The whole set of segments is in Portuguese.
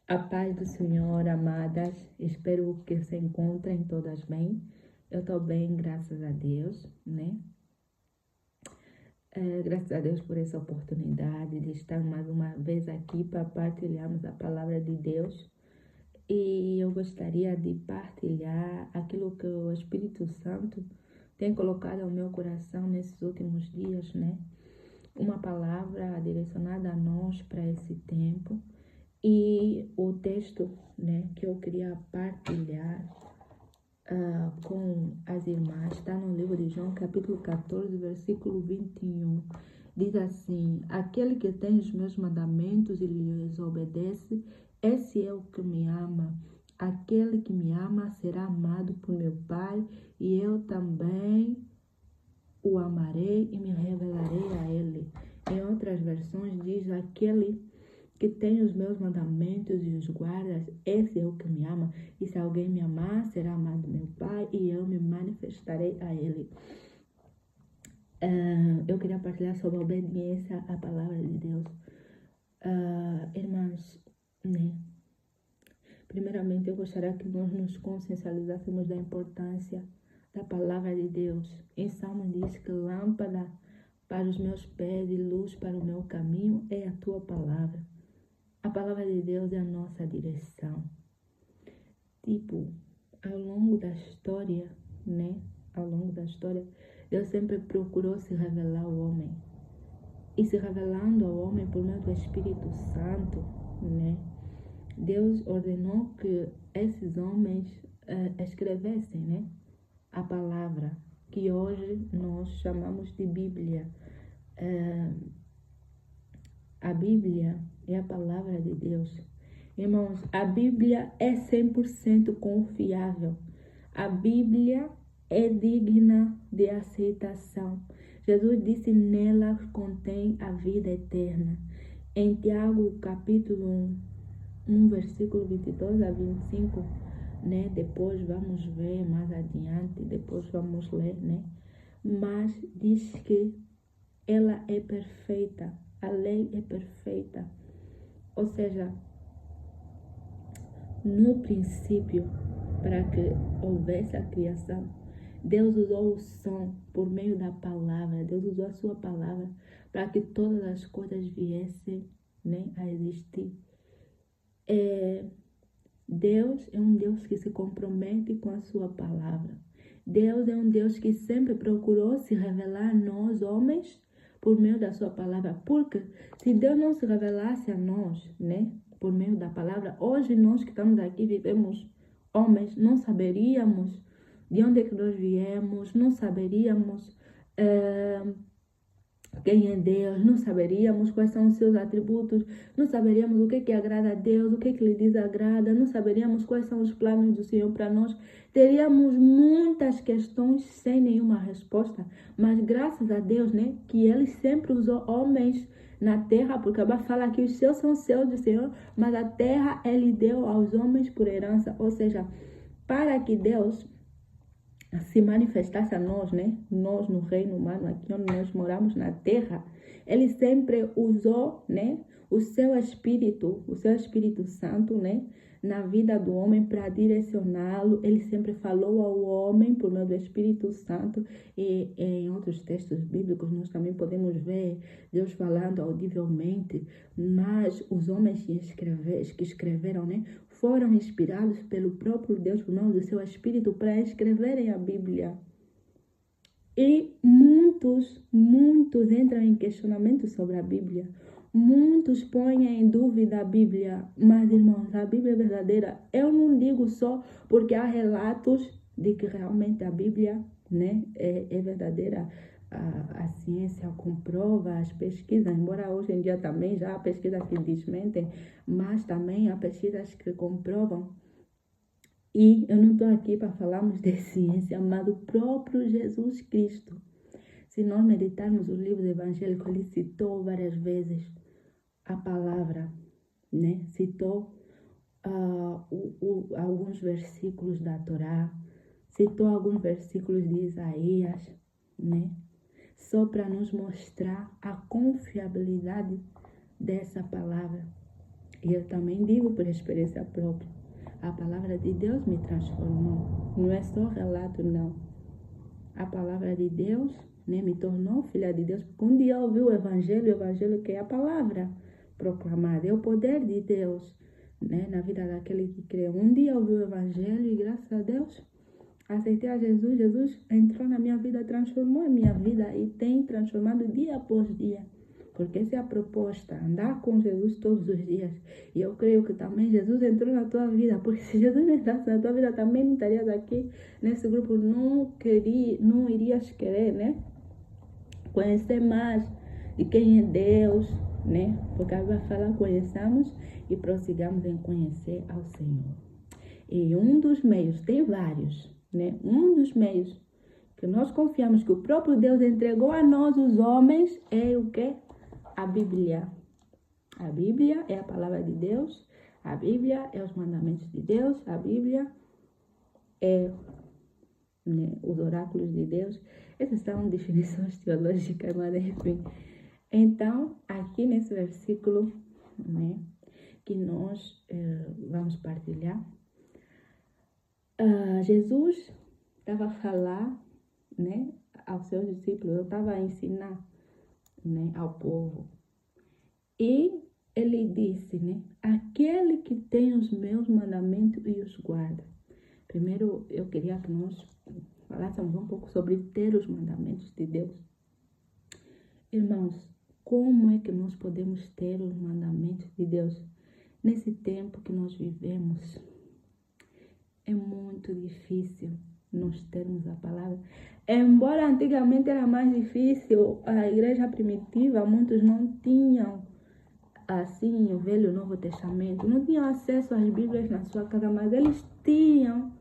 A paz do Senhor, amadas. Espero que se encontrem todas bem. Eu estou bem, graças a Deus, né? Graças a Deus por essa oportunidade de estar mais uma vez aqui para partilharmos a palavra de Deus. E eu gostaria de partilhar aquilo que o Espírito Santo tem colocado ao meu coração nesses últimos dias, né? Uma palavra direcionada a nós para esse tempo. E o texto, né, que eu queria partilhar com as irmãs está no livro de João, capítulo 14, versículo 21. Diz assim: aquele que tem os meus mandamentos e lhes obedece, esse é o que me ama. Aquele que me ama será amado por meu Pai, e eu também o amarei e me revelarei a ele. Em outras versões diz: aquele que tem os meus mandamentos e os guardas, esse é o que me ama. E se alguém me amar, será amado meu Pai, e eu me manifestarei a ele. Eu queria partilhar sobre a obediência à palavra de Deus. Irmãs, né? Primeiramente, eu gostaria que nós nos consciencializássemos da importância da palavra de Deus. Em Salmos diz que lâmpada para os meus pés e luz para o meu caminho é a tua palavra. A palavra de Deus é a nossa direção. Ao longo da história, né? Ao longo da história, Deus sempre procurou se revelar ao homem. E se revelando ao homem por meio do Espírito Santo, né? Deus ordenou que esses homens escrevessem, né? A palavra, que hoje nós chamamos de Bíblia. A Bíblia é a palavra de Deus. Irmãos, a Bíblia é 100% confiável. A Bíblia é digna de aceitação. Jesus disse: nela contém a vida eterna. Em Tiago, capítulo 1, versículo 22 a 25, né? Depois vamos ver mais adiante, depois vamos ler, né? Mas diz que ela é perfeita. A lei é perfeita. Ou seja, no princípio, para que houvesse a criação, Deus usou o som por meio da palavra. Deus usou a sua palavra para que todas as coisas viessem, né, a existir. Deus é um Deus que se compromete com a sua palavra. Deus é um Deus que sempre procurou se revelar a nós, homens, por meio da sua palavra. Porque se Deus não se revelasse a nós, né, por meio da palavra, hoje nós que estamos aqui vivemos homens, não saberíamos de onde é que nós viemos, não saberíamos quem é Deus, não saberíamos quais são os seus atributos, não saberíamos o que agrada a Deus, o que lhe desagrada, não saberíamos quais são os planos do Senhor para nós. Teríamos muitas questões sem nenhuma resposta, mas graças a Deus, né, que Ele sempre usou homens na terra, porque a fala que os céus são céus do Senhor, mas a terra Ele deu aos homens por herança, ou seja, para que Deus se manifestasse a nós, né? Nós no reino humano, aqui onde nós moramos na terra, ele sempre usou, né, o seu Espírito Santo, né, na vida do homem para direcioná-lo. Ele sempre falou ao homem por meio do Espírito Santo, e em outros textos bíblicos nós também podemos ver Deus falando audivelmente, mas os homens que escreveram, né, foram inspirados pelo próprio Deus por meio do seu Espírito para escreverem a Bíblia. E muitos entram em questionamento sobre a Bíblia. Muitos põem em dúvida a Bíblia. Mas, irmãos, a Bíblia é verdadeira. Eu não digo só porque há relatos de que realmente a Bíblia, né, é verdadeira. A ciência comprova, as pesquisas, embora hoje em dia também já há pesquisas que desmentem, mas também há pesquisas que comprovam. E eu não estou aqui para falarmos de ciência, mas do próprio Jesus Cristo. Se nós meditarmos os livros evangélicos, ele citou várias vezes a palavra, né? Citou alguns versículos da Torá, citou alguns versículos de Isaías, né? Só para nos mostrar a confiabilidade dessa palavra. E eu também digo por experiência própria. A palavra de Deus me transformou. Não é só relato, não. A palavra de Deus, né, me tornou filha de Deus. Porque um dia eu ouvi o evangelho que é a palavra proclamada. É o poder de Deus, né, na vida daquele que crê. Um dia eu ouvi o evangelho e graças a Deus aceitei a Jesus. Jesus entrou na minha vida, transformou a minha vida e tem transformado dia após dia. Porque essa é a proposta, andar com Jesus todos os dias. E eu creio que também Jesus entrou na tua vida. Porque se Jesus não entrasse na tua vida, também não estarias aqui nesse grupo. Não irias querer, né? Conhecer mais de quem é Deus, né? Porque a Bíblia fala, conheçamos e prossigamos em conhecer ao Senhor. E um dos meios, tem vários, né? Um dos meios que nós confiamos que o próprio Deus entregou a nós, os homens, é o quê? A Bíblia. A Bíblia é a palavra de Deus. A Bíblia é os mandamentos de Deus. A Bíblia é, né, os oráculos de Deus. Essas são definições teológicas, mas enfim. Então, aqui nesse versículo, né, que nós vamos partilhar, Jesus estava a falar, né, aos seus discípulos, eu estava a ensinar, né, ao povo. E ele disse, né, aquele que tem os meus mandamentos e os guarda. Primeiro, eu queria que nós falássemos um pouco sobre ter os mandamentos de Deus. Irmãos, como é que nós podemos ter os mandamentos de Deus nesse tempo que nós vivemos? É muito difícil nós termos a palavra. Embora antigamente era mais difícil, a igreja primitiva, muitos não tinham assim o Velho e o Novo Testamento, não tinham acesso às Bíblias na sua casa, mas eles tinham,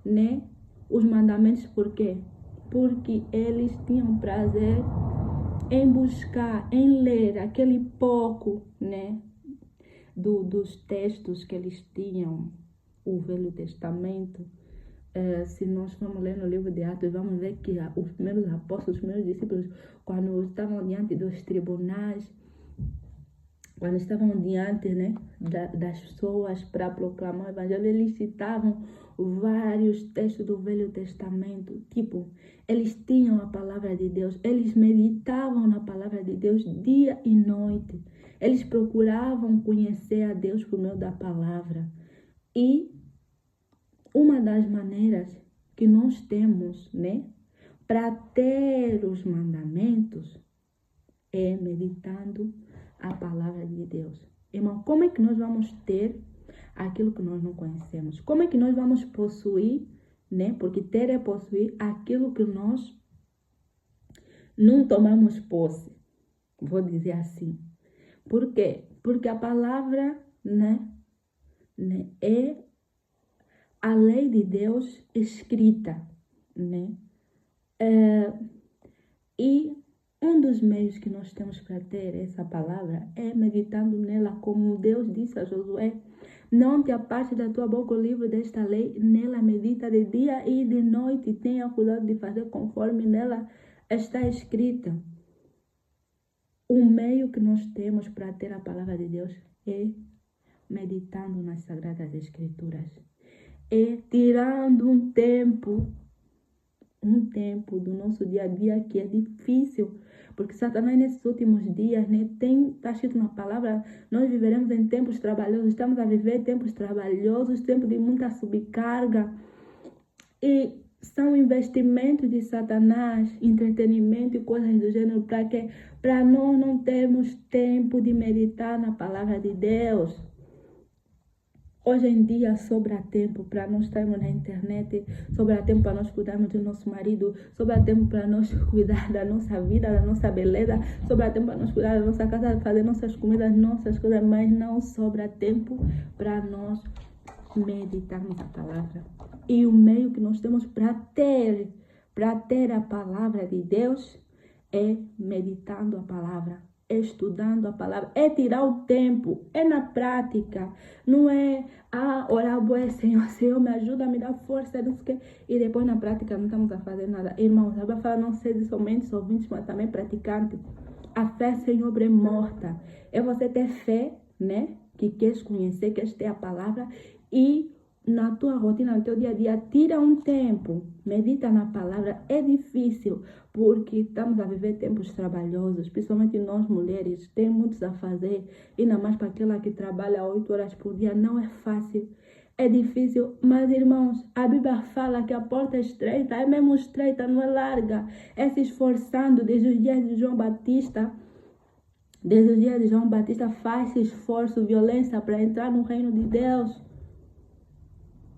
né, os mandamentos. Por quê? Porque eles tinham prazer em buscar, em ler aquele pouco, né, dos textos que eles tinham, o Velho Testamento. Se nós formos ler no livro de Atos, vamos ver que os primeiros apóstolos, os primeiros discípulos, quando estavam diante dos tribunais, quando estavam diante, né, das pessoas para proclamar o evangelho, eles citavam vários textos do Velho Testamento. Tipo, eles tinham a palavra de Deus, eles meditavam na palavra de Deus dia e noite. Eles procuravam conhecer a Deus por meio da palavra. E uma das maneiras que nós temos, né, para ter os mandamentos é meditando a palavra de Deus. Irmão, como é que nós vamos ter aquilo que nós não conhecemos? Como é que nós vamos possuir, né? Porque ter é possuir aquilo que nós não tomamos posse. Vou dizer assim. Por quê? Porque a palavra, né, é a lei de Deus escrita, né? E um dos meios que nós temos para ter essa palavra é meditando nela, como Deus disse a Josué: não te aparte da tua boca o livro desta lei, nela medita de dia e de noite, tenha cuidado de fazer conforme nela está escrita. O meio que nós temos para ter a palavra de Deus é meditando nas Sagradas Escrituras. É tirando um tempo do nosso dia a dia que é difícil, porque Satanás nesses últimos dias, né, está escrito na palavra, nós viveremos em tempos trabalhosos, estamos a viver tempos trabalhosos, tempos de muita subcarga, e são investimentos de Satanás, entretenimento e coisas do gênero, para nós não termos tempo de meditar na palavra de Deus. Hoje em dia sobra tempo para nós estarmos na internet, sobra tempo para nós cuidarmos do nosso marido, sobra tempo para nós cuidar da nossa vida, da nossa beleza, sobra tempo para nós cuidar da nossa casa, fazer nossas comidas, nossas coisas, mas não sobra tempo para nós meditarmos a palavra. E o meio que nós temos para ter a palavra de Deus é meditando a palavra, estudando a palavra, é tirar o tempo, é na prática, não é orar, boa, Senhor, me ajuda, me dá força, não sei o quê, e depois na prática não estamos a fazer nada. Irmãos, a Bíblia fala, não sede somente ouvintes, mas também praticantes. A fé sem obra é morta. É você ter fé, né, que queres conhecer, queres ter a palavra e na tua rotina, no teu dia a dia, tira um tempo, medita na palavra. É difícil, porque estamos a viver tempos trabalhosos, principalmente nós mulheres, tem muitos a fazer, ainda mais para aquela que trabalha 8 horas por dia, não é fácil. É difícil, mas irmãos, a Bíblia fala que a porta é estreita, é mesmo estreita, não é larga. É se esforçando desde os dias de João Batista. Desde os dias de João Batista faz esforço, violência para entrar no reino de Deus.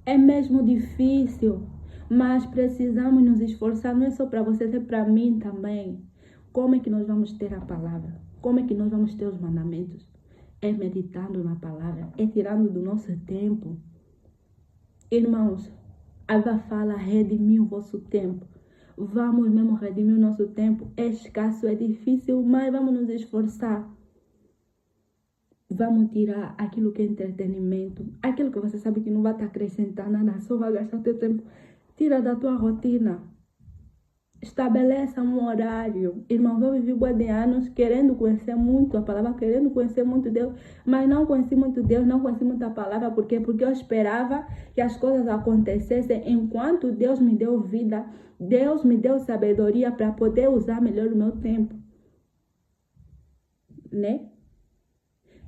É mesmo difícil, mas precisamos nos esforçar. Não é só para vocês, é para mim também. Como é que nós vamos ter a palavra? Como é que nós vamos ter os mandamentos? É meditando na palavra, é tirando do nosso tempo. Irmãos, a Bíblia fala, redimir o vosso tempo. Vamos mesmo redimir o nosso tempo. É escasso, é difícil, mas vamos nos esforçar. Vamos tirar aquilo que é entretenimento, aquilo que você sabe que não vai te acrescentar nada, só vai gastar teu tempo. Tira da tua rotina. Estabeleça um horário. Irmãos, eu vivi bué de anos querendo conhecer muito a palavra, querendo conhecer muito Deus, mas não conheci muito Deus, não conheci muita palavra. Por quê? Porque eu esperava que as coisas acontecessem enquanto Deus me deu vida, Deus me deu sabedoria para poder usar melhor o meu tempo. Né?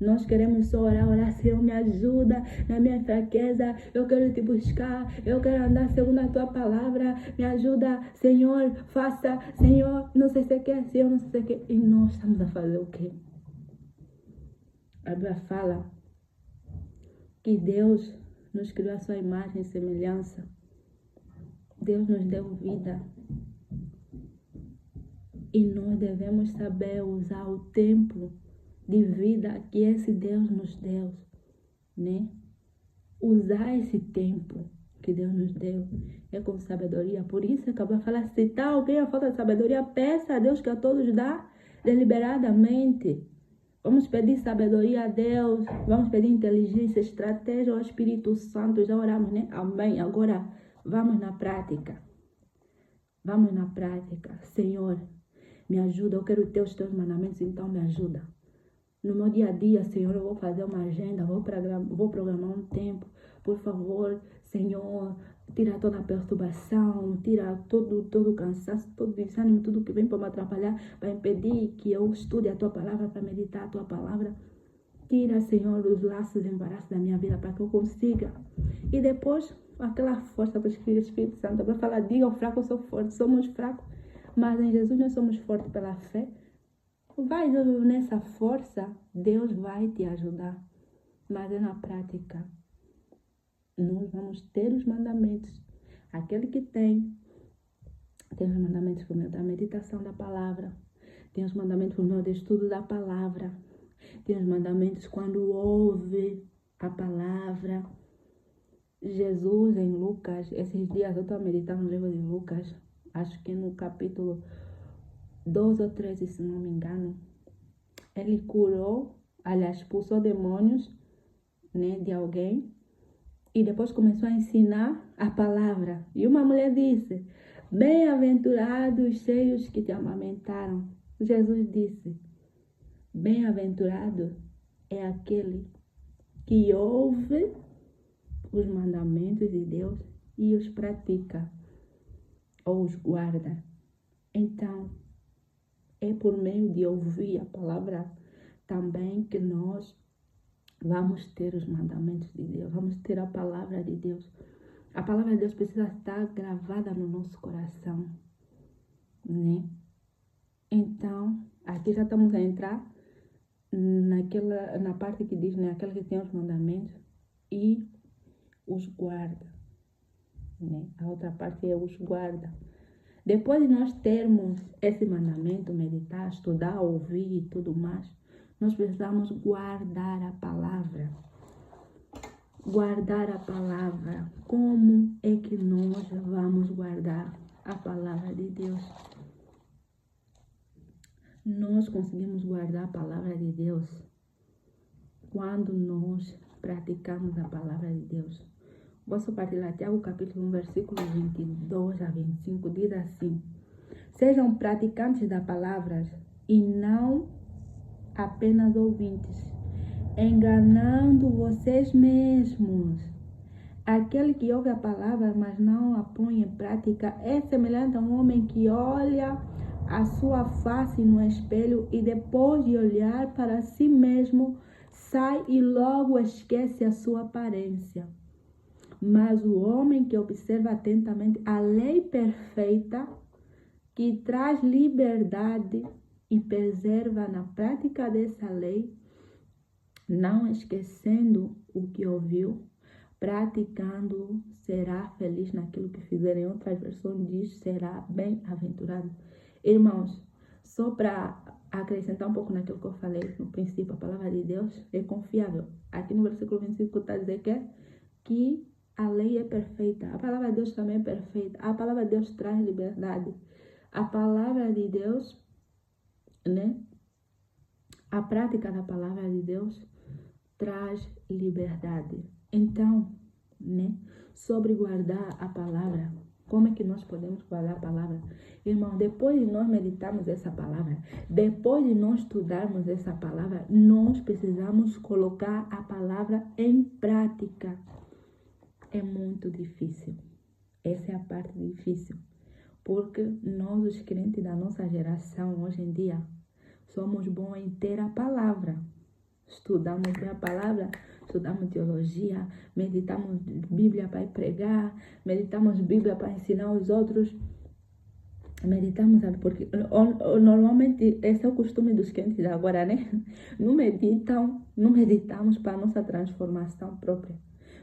Nós queremos só orar, Senhor, me ajuda na minha fraqueza, eu quero te buscar, eu quero andar segundo a tua palavra, me ajuda, Senhor, faça, Senhor, não sei se quer, Senhor, não sei se quer. E nós estamos a fazer o quê? A Bíblia fala que Deus nos criou a sua imagem e semelhança. Deus nos deu vida. E nós devemos saber usar o tempo de vida que esse Deus nos deu, né? Usar esse tempo que Deus nos deu é com sabedoria. Por isso acabou de falar, se tá alguém a falta de sabedoria, peça a Deus que a todos dá deliberadamente. Vamos pedir sabedoria a Deus, vamos pedir inteligência, estratégia ao Espírito Santo. Já oramos, né? Amém. Agora vamos na prática. Vamos na prática. Senhor, me ajuda, eu quero ter os teus mandamentos, então me ajuda. No meu dia a dia, Senhor, eu vou fazer uma agenda, vou programar um tempo. Por favor, Senhor, tira toda a perturbação, tira todo o cansaço, todo o desânimo, tudo que vem para me atrapalhar, para impedir que eu estude a Tua Palavra, para meditar a Tua Palavra. Tira, Senhor, os laços e embaraços da minha vida para que eu consiga. E depois, aquela força para o Espírito Santo, para falar, diga ao fraco, eu sou forte, somos fracos, mas em Jesus nós somos fortes pela fé. Vai nessa força, Deus vai te ajudar. Mas é na prática. Nós vamos ter os mandamentos. Aquele que tem os mandamentos por meio da meditação da palavra. Tem os mandamentos por meio do estudo da palavra. Tem os mandamentos quando ouve a palavra. Jesus em Lucas, esses dias eu estou meditando no livro de Lucas, acho que no capítulo 12 ou 13, se não me engano, ele curou, aliás, expulsou demônios, né, de alguém, e depois começou a ensinar a palavra. E uma mulher disse, bem-aventurados os cheios que te amamentaram. Jesus disse, bem-aventurado é aquele que ouve os mandamentos de Deus e os pratica, ou os guarda. Então, é por meio de ouvir a palavra também que nós vamos ter os mandamentos de Deus, vamos ter a palavra de Deus. A palavra de Deus precisa estar gravada no nosso coração, né? Então, aqui já estamos a entrar na parte que diz, né, aquele que tem os mandamentos e os guarda, né? A outra parte é os guarda. Depois de nós termos esse mandamento, meditar, estudar, ouvir e tudo mais, nós precisamos guardar a palavra. Guardar a palavra. Como é que nós vamos guardar a palavra de Deus? Nós conseguimos guardar a palavra de Deus quando nós praticamos a palavra de Deus. Posso partilhar Tiago capítulo 1, versículo 22 a 25, diz assim: sejam praticantes da palavra e não apenas ouvintes, enganando vocês mesmos. Aquele que ouve a palavra, mas não a põe em prática, é semelhante a um homem que olha a sua face no espelho e depois de olhar para si mesmo, sai e logo esquece a sua aparência. Mas o homem que observa atentamente a lei perfeita, que traz liberdade e preserva na prática dessa lei, não esquecendo o que ouviu, praticando, será feliz naquilo que fizer. Em outras versões diz, será bem-aventurado. Irmãos, só para acrescentar um pouco naquilo que eu falei no princípio, a palavra de Deus é confiável. Aqui no versículo 25 está a dizer que a lei é perfeita. A palavra de Deus também é perfeita. A palavra de Deus traz liberdade. A palavra de Deus, né? A prática da palavra de Deus traz liberdade. Então, né, sobre guardar a palavra, como é que nós podemos guardar a palavra? Irmão, depois de nós meditarmos essa palavra, depois de nós estudarmos essa palavra, nós precisamos colocar a palavra em prática. É muito difícil. Essa é a parte difícil. Porque nós, os crentes da nossa geração, hoje em dia, somos bons em ter a palavra. Estudamos a palavra, estudamos teologia, meditamos Bíblia para pregar, meditamos Bíblia para ensinar os outros. Meditamos, sabe? Porque normalmente esse é o costume dos crentes agora, né? Não meditamos para a nossa transformação própria.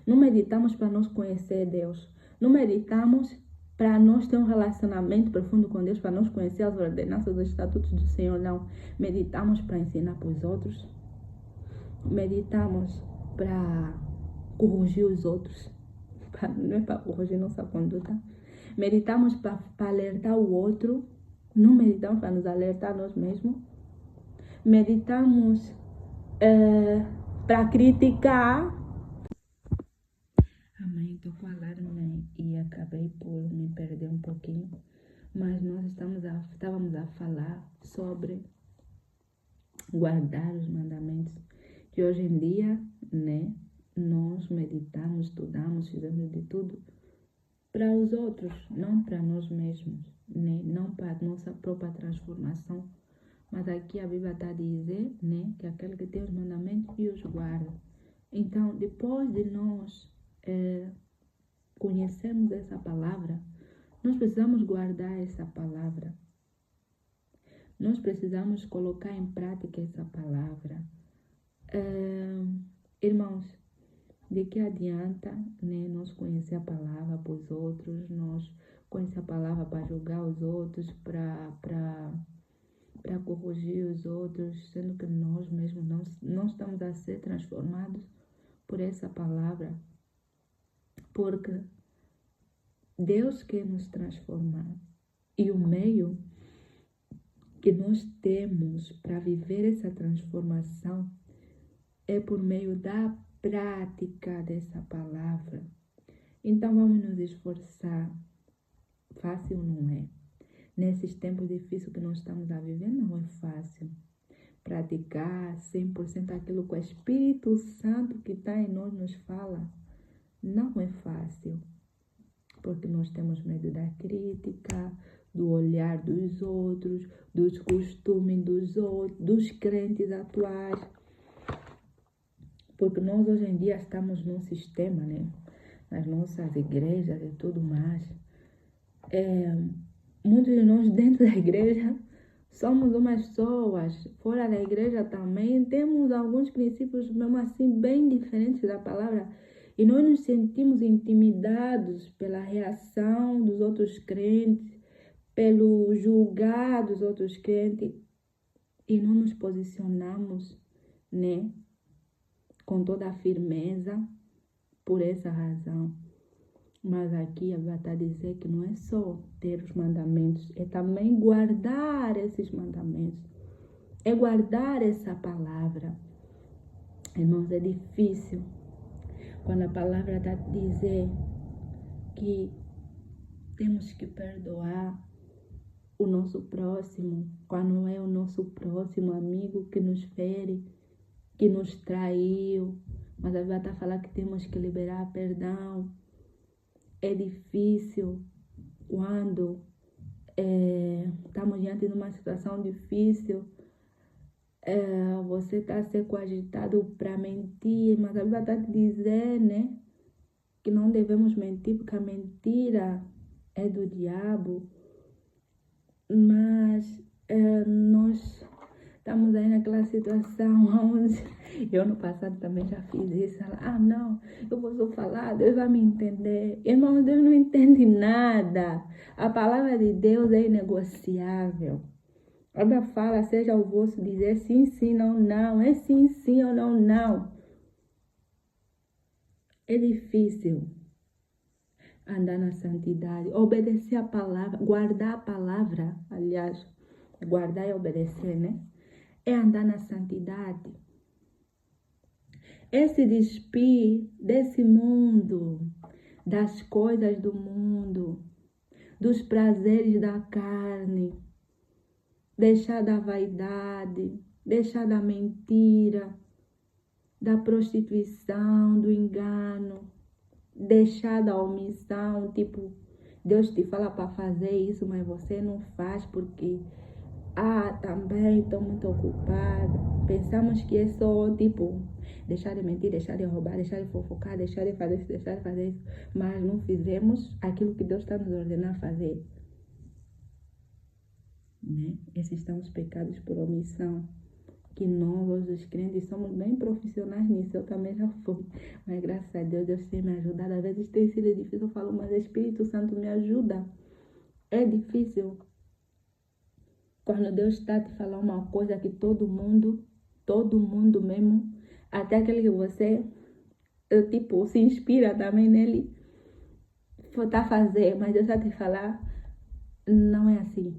Não meditamos para nós conhecer Deus. Não meditamos para nós ter um relacionamento profundo com Deus, para nós conhecer as ordenanças, os estatutos do Senhor, não. Meditamos para ensinar para os outros. Meditamos para corrigir os outros, não é para corrigir nossa conduta. Meditamos para alertar o outro, não meditamos para nos alertar nós mesmos. Meditamos para criticar. A mãe tocou alarme e acabei por me perder um pouquinho, mas nós estávamos a falar sobre guardar os mandamentos. Que hoje em dia, né, nós meditamos, estudamos, fizemos de tudo para os outros, não para nós mesmos, né, não para a nossa própria transformação. Mas aqui a Bíblia está a dizer, né, que aquele que tem os mandamentos e os guarda. Então, depois de nós conhecermos essa palavra, nós precisamos guardar essa palavra. Nós precisamos colocar em prática essa palavra. Irmãos, de que adianta, né, nós conhecer a palavra para os outros, nós conhecer a palavra para julgar os outros, para corrigir os outros, sendo que nós mesmos não estamos a ser transformados por essa palavra, porque Deus quer nos transformar e o meio que nós temos para viver essa transformação é por meio da prática dessa palavra. Então vamos nos esforçar. Fácil não é. Nesses tempos difíceis que nós estamos a viver, não é fácil. Praticar 100% aquilo que o Espírito Santo que está em nós nos fala, não é fácil. Porque nós temos medo da crítica, do olhar dos outros, dos costumes dos outros, dos crentes atuais. Porque nós hoje em dia estamos num sistema, né? Nas nossas igrejas e tudo mais. Muitos de nós dentro da igreja somos umas pessoas. Fora da igreja também temos alguns princípios mesmo assim bem diferentes da palavra. E nós nos sentimos intimidados pela reação dos outros crentes, pelo julgar dos outros crentes. E não nos posicionamos, né, com toda a firmeza por essa razão. Mas aqui a Bíblia está a dizer que não é só ter os mandamentos, é também guardar esses mandamentos. É guardar essa palavra. Irmãos, é difícil quando a palavra está a dizer que temos que perdoar o nosso próximo, quando é o nosso próximo amigo que nos fere. que nos traiu. Mas a Bíblia está falando que temos que liberar perdão. É difícil quando estamos diante de uma situação difícil. Você está a ser coagitado para mentir, mas a Bíblia está a dizer, né, que não devemos mentir, porque a mentira é do diabo. Mas nós estamos aí naquela situação onde eu no passado também já fiz isso. Não, eu vou só falar, Deus vai me entender. Irmão, Deus não entende nada. A palavra de Deus é inegociável. A Bíblia fala, seja o vosso dizer sim, sim, não, não. É sim, sim ou não, não. É difícil andar na santidade, obedecer a palavra, guardar a palavra, aliás, guardar e obedecer, né? É andar na santidade. É se despir desse mundo, das coisas do mundo, dos prazeres da carne, deixar da vaidade, deixar da mentira, da prostituição, do engano, deixar da omissão, tipo, Deus te fala para fazer isso, mas você não faz porque também estou muito ocupada. Pensamos que é só, tipo, deixar de mentir, deixar de roubar, deixar de fofocar, deixar de fazer isso, deixar de fazer isso. Mas não fizemos aquilo que Deus está nos ordenando a fazer. Né? Esses são os pecados por omissão. Que nós, os crentes, somos bem profissionais nisso. Eu também já fui. Mas graças a Deus, Deus tem me ajudado. Às vezes tem sido difícil. Eu falo, mas o Espírito Santo me ajuda. É difícil. Quando Deus está a te falar uma coisa que todo mundo mesmo, até aquele que você, tipo, se inspira também nele, está a fazer, mas Deus está a te falar, não é assim.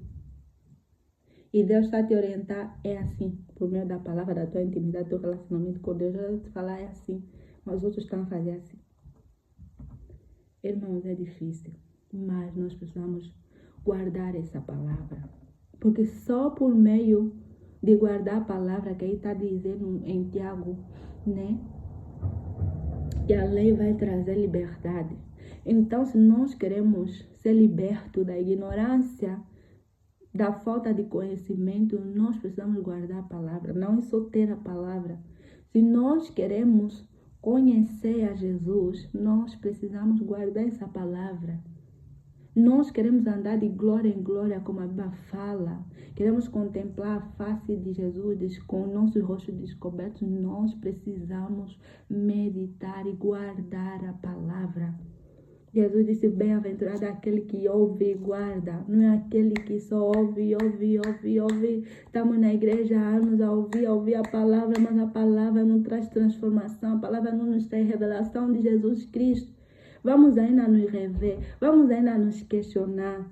E Deus está a te orientar, é assim, por meio da palavra, da tua intimidade, do teu relacionamento com Deus, Deus vai te falar, é assim, mas os outros estão a fazer assim. Irmãos, é difícil, mas nós precisamos guardar essa palavra. Porque só por meio de guardar a palavra que aí está dizendo em Tiago, né? E a lei vai trazer liberdade. Então, se nós queremos ser libertos da ignorância, da falta de conhecimento, nós precisamos guardar a palavra. Não é só ter a palavra. Se nós queremos conhecer a Jesus, nós precisamos guardar essa palavra. Nós queremos andar de glória em glória, como a Bíblia fala. Queremos contemplar a face de Jesus com nossos rostos descobertos. Nós precisamos meditar e guardar a palavra. Jesus disse, bem-aventurado é aquele que ouve e guarda. Não é aquele que só ouve. Estamos na igreja há anos a ouvir a palavra, mas a palavra não traz transformação. A palavra não nos traz revelação de Jesus Cristo. Vamos ainda nos rever, vamos ainda nos questionar.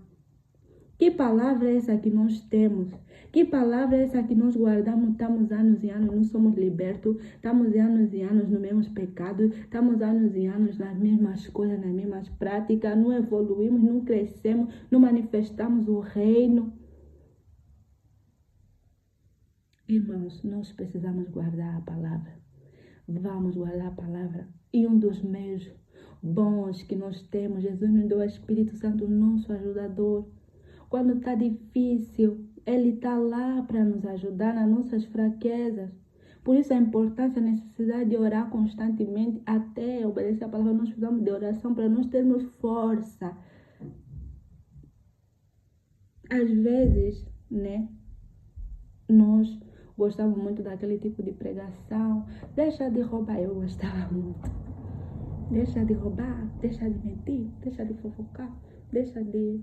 Que palavra é essa que nós temos? Que palavra é essa que nós guardamos? Estamos anos e anos, não somos libertos. Estamos anos e anos nos mesmos pecados. Estamos anos e anos nas mesmas coisas, nas mesmas práticas. Não evoluímos, não crescemos, não manifestamos o reino. Irmãos, nós precisamos guardar a palavra. Vamos guardar a palavra. E um dos meios bons que nós temos, Jesus nos deu o Espírito Santo, nosso ajudador. Quando está difícil, Ele está lá para nos ajudar nas nossas fraquezas. Por isso a importância, a necessidade de orar constantemente até obedecer a palavra. Nós precisamos de oração para nós termos força. Às vezes, né, nós gostávamos muito daquele tipo de pregação. Deixa de roubar, eu gostava muito. Deixa de roubar, deixa de mentir, deixa de fofocar, deixa de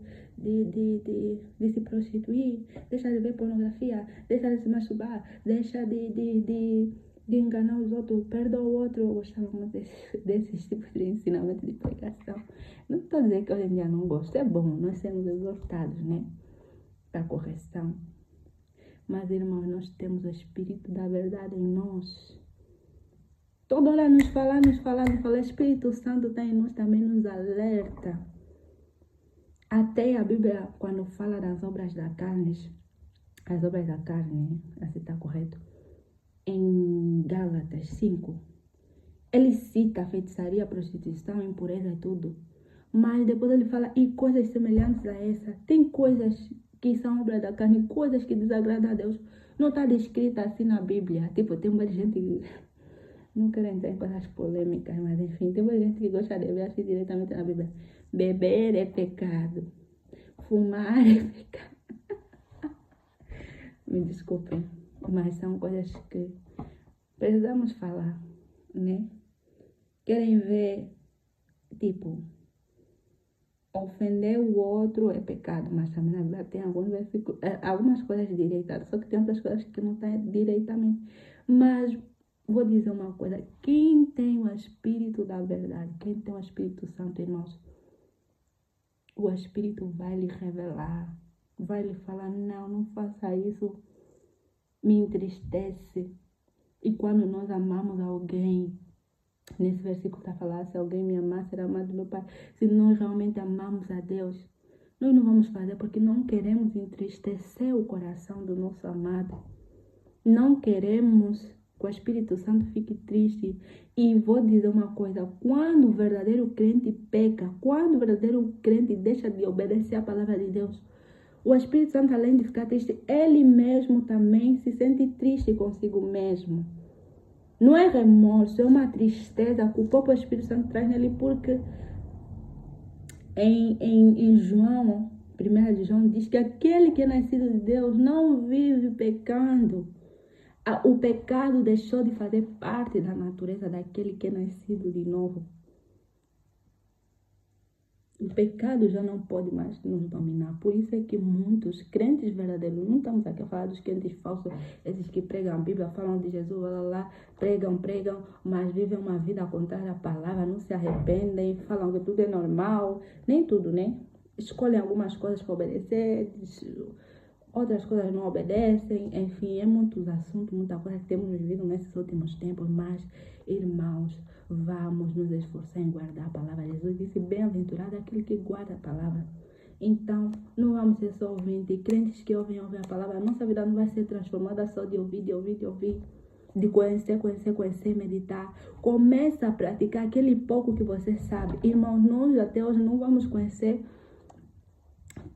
se prostituir, deixa de ver pornografia, deixa de se masturbar, deixa de enganar os outros, perdoa o outro. Eu gostava muito desses tipos de ensinamento de pregação. Não estou dizendo que hoje em dia não gosto, é bom nós sermos exortados, né, para correção. Mas, irmãos, nós temos o Espírito da verdade em nós. Toda hora nos fala, o Espírito Santo está em nós, também nos alerta. Até a Bíblia, quando fala das obras da carne, as obras da carne, assim está correto, em Gálatas 5, ele cita a feitiçaria, a prostituição, a impureza e tudo. Mas depois ele fala, e coisas semelhantes a essa. Tem coisas que são obra da carne, coisas que desagradam a Deus. Não está descrita assim na Bíblia. Tipo, tem muita gente que não quero entrar em coisas polêmicas, mas enfim, tem muita gente que gosta de ver assim diretamente na Bíblia. Beber é pecado. Fumar é pecado. Me desculpem, mas são coisas que precisamos falar, né? Querem ver, tipo, ofender o outro é pecado, mas também na Bíblia tem alguns versículos, algumas coisas direitadas, só que tem outras coisas que não estão direitamente. Mas vou dizer uma coisa, quem tem o Espírito da verdade, quem tem o Espírito Santo, irmãos, o Espírito vai lhe revelar, vai lhe falar, não faça isso, me entristece. E quando nós amamos alguém, nesse versículo está falando, se alguém me amar, será amado do meu Pai. Se nós realmente amamos a Deus, nós não vamos fazer porque não queremos entristecer o coração do nosso amado. Não queremos que o Espírito Santo fique triste. E vou dizer uma coisa, quando o verdadeiro crente peca, quando o verdadeiro crente deixa de obedecer a palavra de Deus, o Espírito Santo, além de ficar triste, ele mesmo também se sente triste consigo mesmo. Não é remorso, é uma tristeza que o próprio Espírito Santo traz nele, porque em João, 1 de João, diz que aquele que é nascido de Deus não vive pecando. O pecado deixou de fazer parte da natureza daquele que é nascido de novo. O pecado já não pode mais nos dominar. Por isso é que muitos crentes verdadeiros, não estamos aqui a falar dos crentes falsos, esses que pregam a Bíblia, falam de Jesus, pregam, mas vivem uma vida contrária à palavra, não se arrependem, falam que tudo é normal, nem tudo, né? Escolhem algumas coisas para obedecer, outras coisas não obedecem, enfim, é muitos assuntos, muita coisa que temos vivido nesses últimos tempos, mas, irmãos, vamos nos esforçar em guardar a palavra. Jesus disse, bem-aventurado aquele que guarda a palavra. Então, não vamos ser só ouvintes, crentes que ouvem a palavra. Nossa vida não vai ser transformada só de ouvir, de conhecer, meditar. Começa a praticar aquele pouco que você sabe. Irmãos, nós até hoje não vamos conhecer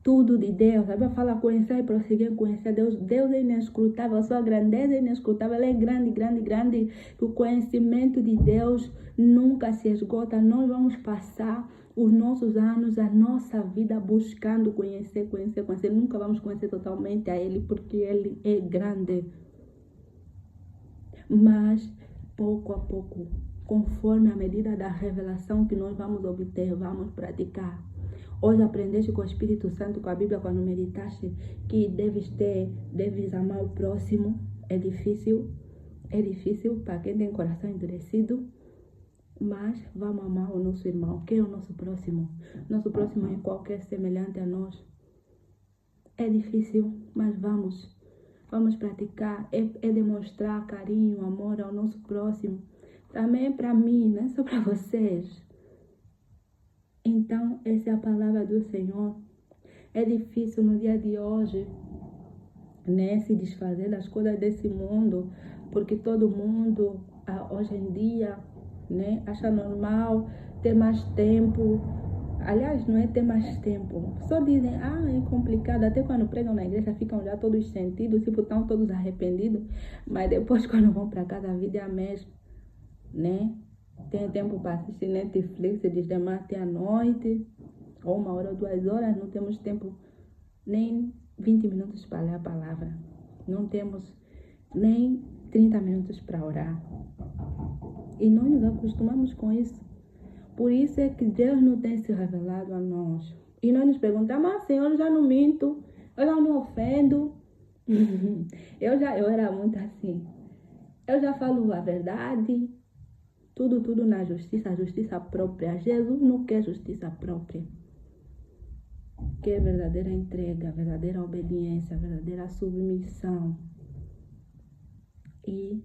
tudo de Deus. A Bíblia fala conhecer e prosseguir em conhecer Deus. Deus é inescrutável, a sua grandeza é inescrutável, ela é grande. O conhecimento de Deus nunca se esgota. Nós vamos passar os nossos anos, a nossa vida buscando conhecer. Nunca vamos conhecer totalmente a Ele, porque Ele é grande. Mas, pouco a pouco, conforme a medida da revelação que nós vamos obter, vamos praticar. Hoje aprendeste com o Espírito Santo, com a Bíblia, quando meditaste, que deves amar o próximo. É difícil para quem tem coração endurecido, mas vamos amar o nosso irmão. Quem é o nosso próximo? Nosso próximo é qualquer semelhante a nós. É difícil, mas vamos praticar. É demonstrar carinho, amor ao nosso próximo. Também é para mim, não é só para vocês. Então, essa é a palavra do Senhor. É difícil no dia de hoje, né, se desfazer das coisas desse mundo, porque todo mundo, hoje em dia, né, acha normal ter mais tempo. Aliás, não é ter mais tempo. Só dizem, é complicado. Até quando pregam na igreja, ficam já todos sentidos, tipo, estão todos arrependidos. Mas depois, quando vão para casa, a vida é a mesma, né? Tem tempo para assistir Netflix desde a até à noite, ou 1 hora ou 2 horas. Não temos tempo nem 20 minutos para ler a palavra. Não temos nem 30 minutos para orar. E nós nos acostumamos com isso. Por isso é que Deus não tem se revelado a nós. E nós nos perguntamos, mas Senhor, eu já não minto, eu já não ofendo. Eu era muito assim. Eu já falo a verdade. Tudo na justiça, a justiça própria. Jesus não quer justiça própria. Quer verdadeira entrega, verdadeira obediência, verdadeira submissão. E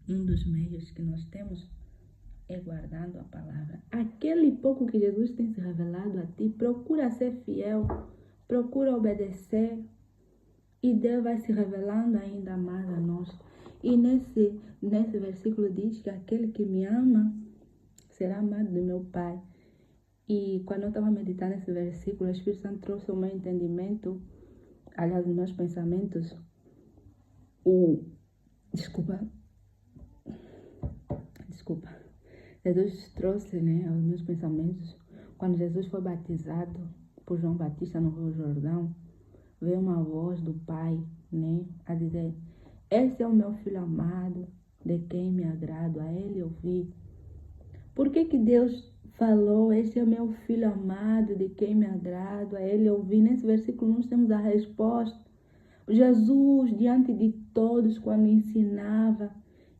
um dos meios que nós temos é guardando a palavra. Aquele pouco que Jesus tem se revelado a ti, procura ser fiel, procura obedecer. E Deus vai se revelando ainda mais a nós. E nesse versículo diz que aquele que me ama será amado do meu Pai. E quando eu estava meditando nesse versículo, o Espírito Santo trouxe o meu entendimento, aliás, os meus pensamentos. Desculpa. Jesus trouxe, né, os meus pensamentos. Quando Jesus foi batizado por João Batista no Rio Jordão, veio uma voz do Pai, né, a dizer: esse é o meu filho amado, de quem me agrado, a ele ouvi. Por que Deus falou: esse é o meu filho amado, de quem me agrado, a ele ouvi? Nesse versículo nós temos a resposta. Jesus, diante de todos, quando ensinava,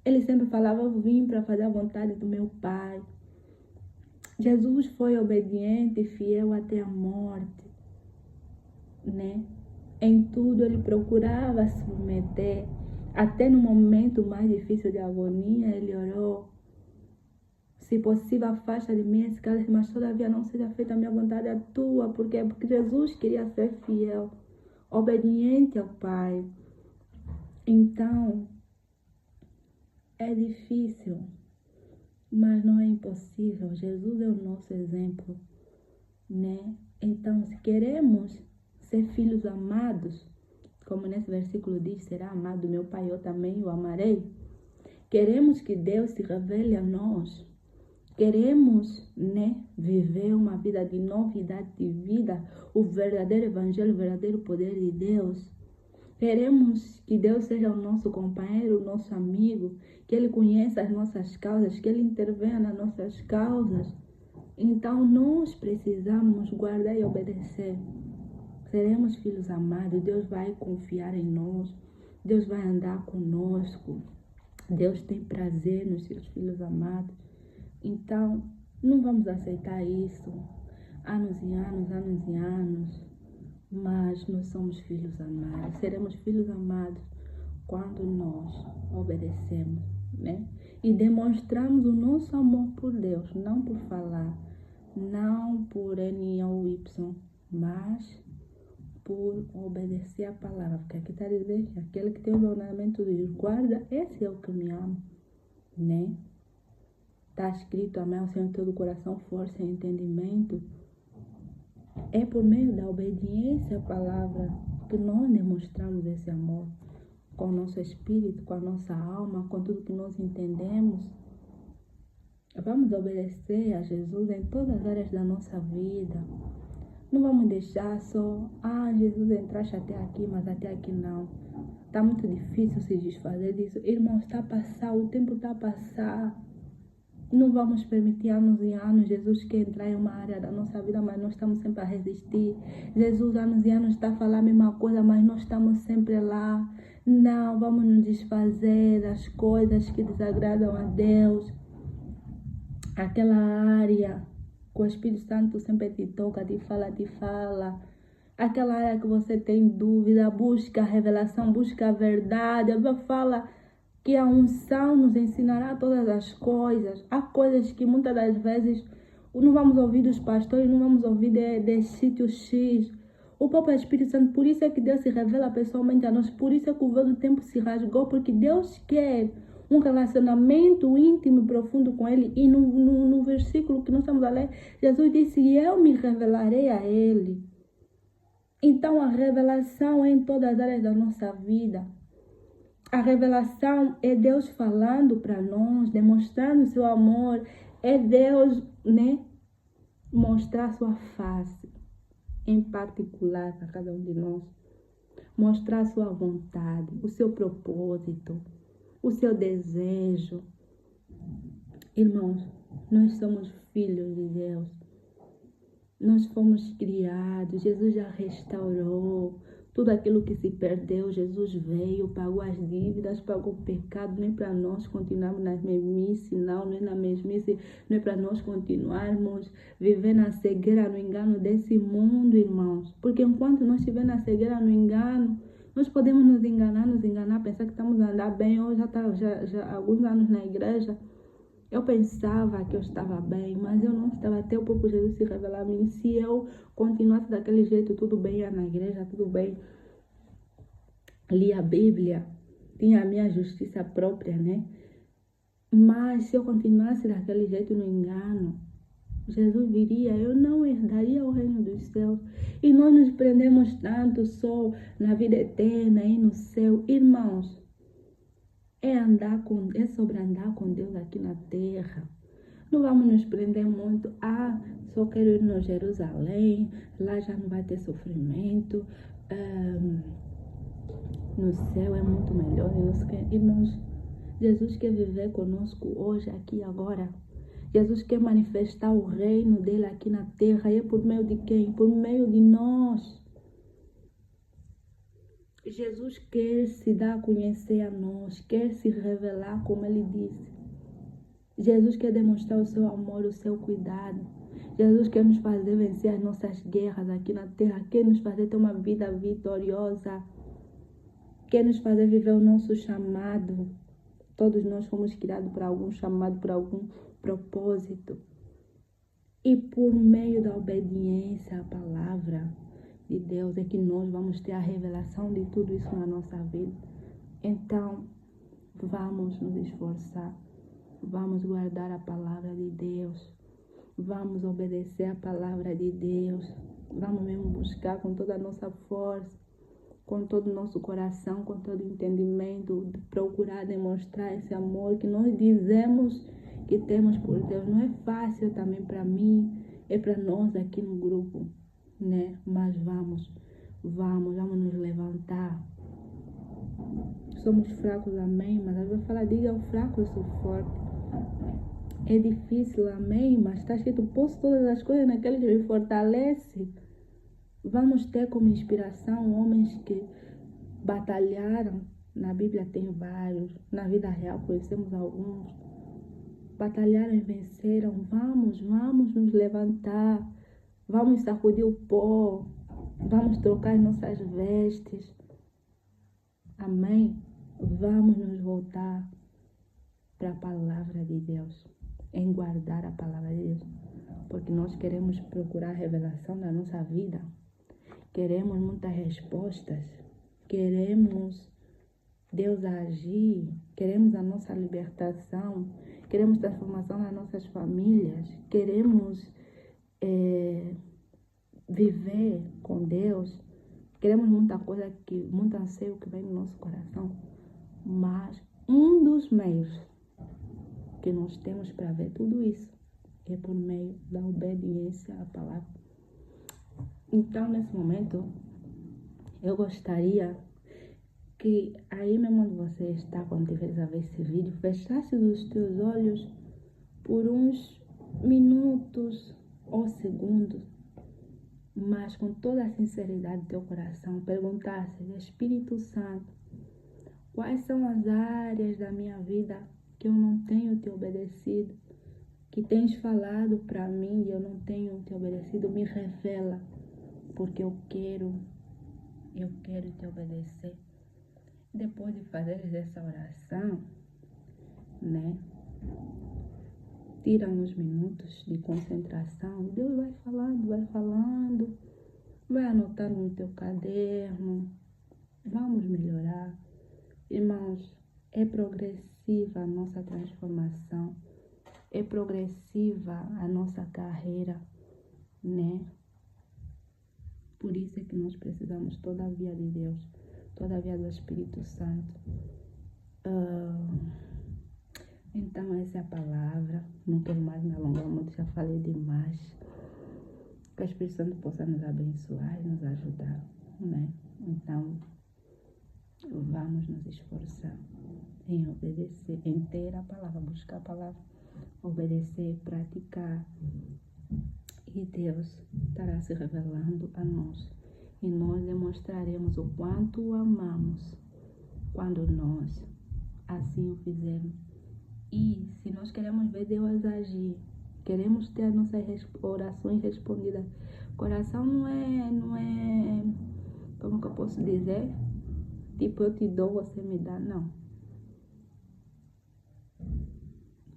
ele sempre falava: eu vim para fazer a vontade do meu Pai. Jesus foi obediente e fiel até a morte, né? Em tudo ele procurava se submeter. Até no momento mais difícil de agonia, ele orou: se possível, afasta de mim esse cálice, mas todavia não seja feita a minha vontade, a tua. Por quê? Porque Jesus queria ser fiel, obediente ao Pai. Então, é difícil, mas não é impossível. Jesus é o nosso exemplo, né? Então, se queremos ser filhos amados, como nesse versículo diz: será amado meu Pai, eu também o amarei. Queremos que Deus se revele a nós. Queremos, né, viver uma vida de novidade de vida, o verdadeiro evangelho, o verdadeiro poder de Deus. Queremos que Deus seja o nosso companheiro, o nosso amigo, que Ele conheça as nossas causas, que Ele intervenha nas nossas causas. Então, nós precisamos guardar e obedecer. Seremos filhos amados, Deus vai confiar em nós, Deus vai andar conosco. Deus tem prazer nos seus filhos amados. Então, não vamos aceitar isso anos e anos, anos e anos. Mas nós somos filhos amados. Seremos filhos amados quando nós obedecemos, né? E demonstramos o nosso amor por Deus, não por falar, não por N ou Y, mas por obedecer a palavra. Porque aqui está dizendo que aquele que tem o mandamento de guarda, esse é o que me ama, né? Está escrito: amar o Senhor de todo o coração, força e entendimento. É por meio da obediência à palavra que nós demonstramos esse amor com o nosso espírito, com a nossa alma, com tudo que nós entendemos. Vamos obedecer a Jesus em todas as áreas da nossa vida. Não vamos deixar só: Jesus, entraste até aqui, mas até aqui não. Está muito difícil se desfazer disso. Irmãos, está a passar, o tempo está a passar. Não vamos permitir anos e anos. Jesus quer entrar em uma área da nossa vida, mas nós estamos sempre a resistir. Jesus, anos e anos, está a falar a mesma coisa, mas nós estamos sempre lá. Não, vamos nos desfazer das coisas que desagradam a Deus. Aquela área que o Espírito Santo sempre te toca, te fala. Aquela área que você tem dúvida, busca a revelação, busca a verdade. A Bíblia fala que a unção nos ensinará todas as coisas. Há coisas que muitas das vezes não vamos ouvir dos pastores, não vamos ouvir de sítio X. O próprio Espírito Santo, por isso é que Deus se revela pessoalmente a nós, por isso é que o véu do tempo se rasgou, porque Deus quer um relacionamento íntimo e profundo com Ele. E no versículo que nós estamos a ler, Jesus disse: eu me revelarei a Ele. Então a revelação é em todas as áreas da nossa vida. A revelação é Deus falando para nós, demonstrando seu amor. É Deus, né, mostrar sua face em particular para cada um de nós. Mostrar sua vontade, o seu propósito, o seu desejo. Irmãos, nós somos filhos de Deus. Nós fomos criados, Jesus já restaurou tudo aquilo que se perdeu. Jesus veio, pagou as dívidas, pagou o pecado. Não é para nós continuarmos na mesmice, não é na mesmice, não é para nós continuarmos vivendo na cegueira, no engano desse mundo, irmãos. Porque enquanto nós estivermos na cegueira, no engano, nós podemos nos enganar, pensar que estamos a andar bem. Eu já há alguns anos na igreja, eu pensava que eu estava bem, mas eu não estava, até o próprio Jesus se revelar a mim. Se eu continuasse daquele jeito, tudo bem, ia na igreja, tudo bem, lia a Bíblia, tinha a minha justiça própria, né? Mas se eu continuasse daquele jeito no engano, Jesus viria, eu não herdaria o reino dos céus. E nós nos prendemos tanto só na vida eterna e no céu. Irmãos, é sobre andar com Deus aqui na terra. Não vamos nos prender muito. Só quero ir no Jerusalém, lá já não vai ter sofrimento. No céu é muito melhor. Irmãos, Jesus quer viver conosco hoje, aqui e agora. Jesus quer manifestar o reino dele aqui na terra. E é por meio de quem? Por meio de nós. Jesus quer se dar a conhecer a nós, quer se revelar, como ele disse. Jesus quer demonstrar o seu amor, o seu cuidado. Jesus quer nos fazer vencer as nossas guerras aqui na terra, quer nos fazer ter uma vida vitoriosa, quer nos fazer viver o nosso chamado. Todos nós fomos criados para algum chamado, para algum propósito. E por meio da obediência à palavra de Deus é que nós vamos ter a revelação de tudo isso na nossa vida. Então, vamos nos esforçar, vamos guardar a palavra de Deus, vamos obedecer a palavra de Deus, vamos mesmo buscar com toda a nossa força, com todo o nosso coração, com todo o entendimento, procurar demonstrar esse amor que nós dizemos que temos por Deus. Não é fácil também para mim, é para nós aqui no grupo, né? Mas vamos nos levantar. Somos fracos, amém? Mas eu vou falar, diga ao fraco, eu sou forte. É difícil, amém? Mas está escrito, posso todas as coisas naquele que me fortalece. Vamos ter como inspiração homens que batalharam. Na Bíblia tem vários, na vida real conhecemos alguns. Batalharam e venceram. Vamos nos levantar. Vamos sacudir o pó. Vamos trocar as nossas vestes. Amém? Vamos nos voltar para a palavra de Deus. Em guardar a palavra de Deus. Porque nós queremos procurar a revelação da nossa vida. Queremos muitas respostas. Queremos Deus agir. Queremos a nossa libertação. Queremos transformação nas nossas famílias. Queremos viver com Deus. Queremos muita coisa, muito anseio que vem no nosso coração. Mas um dos meios que nós temos para ver tudo isso é por meio da obediência à palavra. Então, nesse momento, eu gostaria que aí mesmo onde você está, quando tiver a ver esse vídeo, fechasse os teus olhos por uns minutos ou segundos, mas com toda a sinceridade do teu coração, perguntasse, Espírito Santo, quais são as áreas da minha vida que eu não tenho te obedecido, que tens falado para mim e eu não tenho te obedecido, me revela, porque eu quero te obedecer. Depois de fazer essa oração, né, tira uns minutos de concentração, Deus vai falando, vai anotando no teu caderno, vamos melhorar. Irmãos, é progressiva a nossa transformação, é progressiva a nossa carreira, né? Por isso é que nós precisamos todavia de Deus, todavia do Espírito Santo. Então essa é a palavra, não quero mais me alongar muito, já falei demais. Que o Espírito Santo possa nos abençoar e nos ajudar, né? Então, vamos nos esforçar em obedecer, em ter a palavra, buscar a palavra, obedecer, praticar. E Deus estará se revelando a nós. E nós demonstraremos o quanto o amamos quando nós assim o fizermos. E se nós queremos ver Deus agir, queremos ter as nossas orações respondidas. Coração não é, como que eu posso dizer? Tipo, eu te dou, você me dá. Não.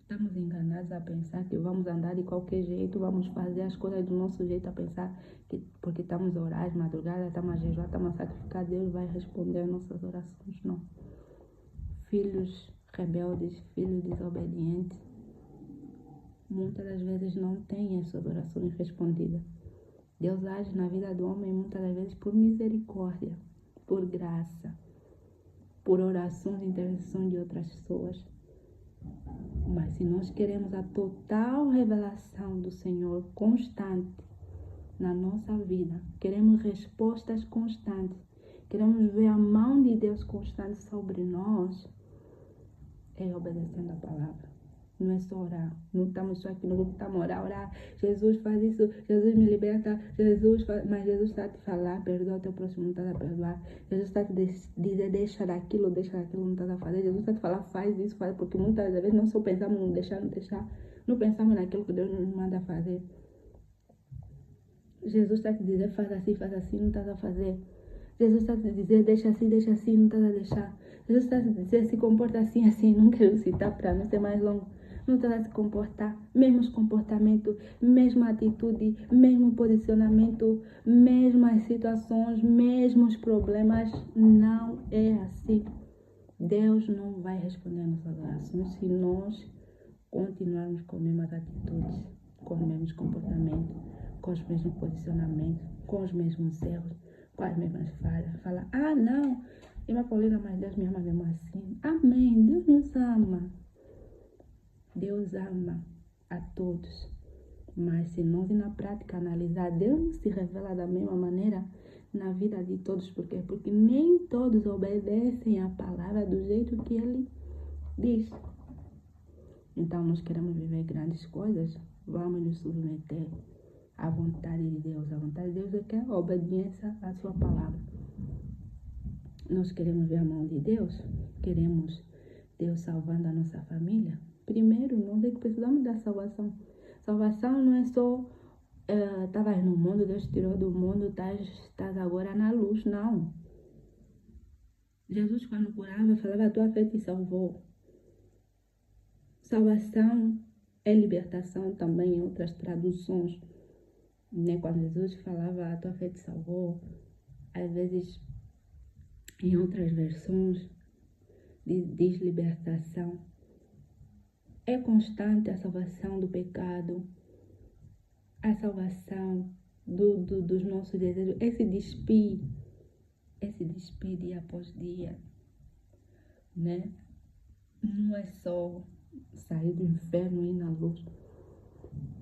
Estamos enganados a pensar que vamos andar de qualquer jeito, vamos fazer as coisas do nosso jeito, a pensar que porque estamos a orar, madrugada, estamos a jejuar, estamos a sacrificar, Deus vai responder as nossas orações. Não. filhos rebeldes, filhos desobedientes, muitas das vezes não têm as suas orações respondidas. Deus age na vida do homem muitas das vezes por misericórdia, por graça, por orações e intercessão de outras pessoas. Mas se nós queremos a total revelação do Senhor constante na nossa vida, queremos respostas constantes, queremos ver a mão de Deus constante sobre nós, é obedecendo a palavra. Não é só orar. Não estamos só aqui no grupo, estamos a orar. Jesus faz isso, Jesus me liberta, Jesus faz... Mas Jesus está a te falar, perdoa o teu próximo, não está a perdoar. Jesus está a te dizer, deixa daquilo, não está a fazer. Jesus está a te falar, faz isso, faz. Porque muitas vezes não só pensamos no deixar, não pensamos naquilo que Deus nos manda fazer. Jesus está a te dizer, faz assim, não está a fazer. Jesus está a te dizer, deixa assim, não está a deixar. Jesus está a te dizer, se comporta assim, não quero citar para não ser mais longo. Não está a se comportar, mesmos comportamento, mesma atitude, mesmo posicionamento, mesmas situações, mesmos problemas. Não é assim. Deus não vai responder nossas orações se nós continuarmos com as mesmas atitudes, com os mesmos comportamentos, com os mesmos posicionamentos, com os mesmos erros, com as mesmas falhas. Fala, não, irmã Paulina, mas Deus me ama mesmo assim. Amém, Deus nos ama. Deus ama a todos, mas se nós na prática analisar, Deus não se revela da mesma maneira na vida de todos. Por quê? Porque nem todos obedecem a palavra do jeito que Ele diz. Então, nós queremos viver grandes coisas, vamos nos submeter à vontade de Deus. A vontade de Deus é que a obediência à sua palavra. Nós queremos ver a mão de Deus, queremos Deus salvando a nossa família. Primeiro, nós é que precisamos da salvação. Salvação não é só estavas no mundo, Deus te tirou do mundo, estás agora na luz. Não. Jesus, quando curava, falava, a tua fé te salvou. Salvação é libertação também em outras traduções. Né? Quando Jesus falava, a tua fé te salvou, às vezes, em outras versões, diz libertação. É constante a salvação do pecado, a salvação dos nossos desejos, esse despir dia após dia, né? Não é só sair do inferno e ir na luz.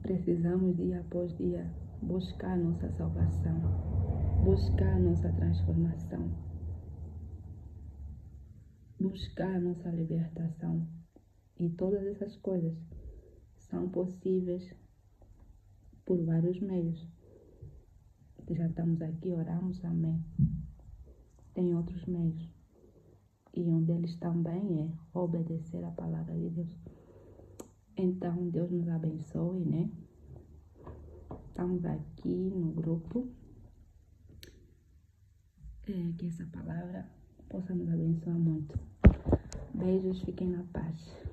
Precisamos dia após dia buscar a nossa salvação, buscar a nossa transformação, buscar a nossa libertação. E todas essas coisas são possíveis por vários meios. Já estamos aqui, oramos, amém. Tem outros meios. E um deles também é obedecer a palavra de Deus. Então, Deus nos abençoe, né? Estamos aqui no grupo. Que essa palavra possa nos abençoar muito. Beijos, fiquem na paz.